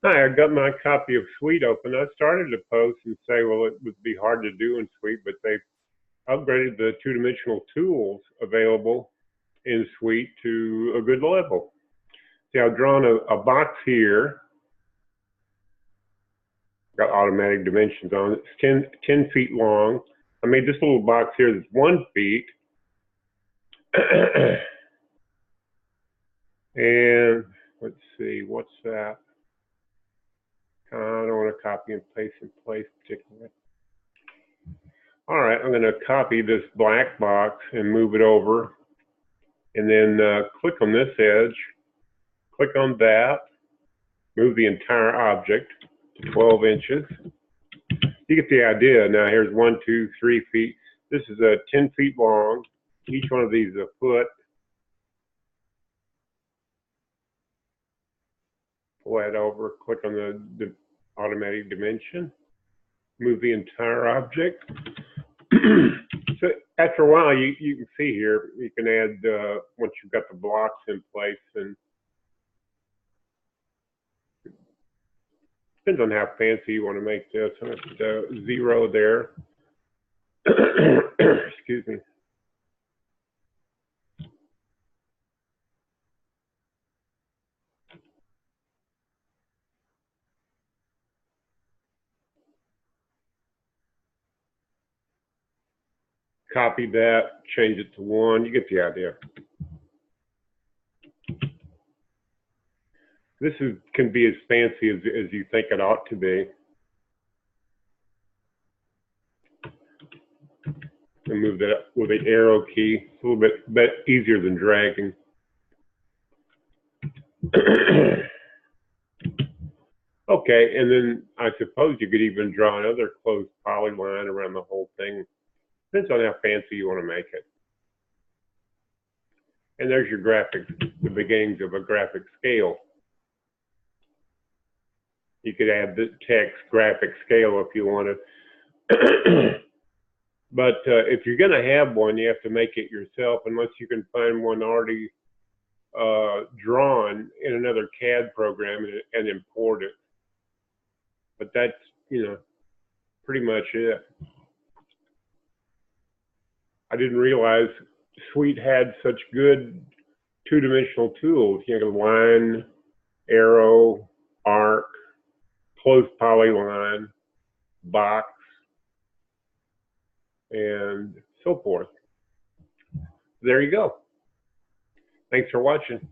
Hi, I got my copy of Suite open. I started to post and say, well, it would be hard to do in Suite, but they've upgraded the two-dimensional tools available in Suite to a good level. See, I've drawn a box here. Got automatic dimensions on it. It's 10 feet long. I made this little box here that's 1 feet. And let's see, what's that? I don't want to copy and paste in place particularly. All right, I'm going to copy this black box and move it over, and then click on this edge, click on that, move the entire object to 12 inches. You get the idea. Now here's 1, 2, 3 feet. This is 10 feet long. Each one of these is a foot. Pull that over, click on the automatic dimension, move the entire object. So after a while, you can see here, you can add, once you've got the blocks in place, and depends on how fancy you want to make this. I'm going to put 0 there. Excuse me. Copy that, change it to 1. You get the idea. This can be as fancy as you think it ought to be. And move that up with the arrow key. It's a little bit easier than dragging. Okay, and then I suppose you could even draw another closed polyline around the whole thing. Depends on how fancy you want to make it. And there's your graphics, the beginnings of a graphic scale. You could add the text graphic scale if you wanted. But if you're going to have one, you have to make it yourself, unless you can find one already drawn in another CAD program and import it. But that's, pretty much it. I didn't realize Suite had such good two-dimensional tools. You know, line, arrow, arc, close polyline, box, and so forth. There you go. Thanks for watching.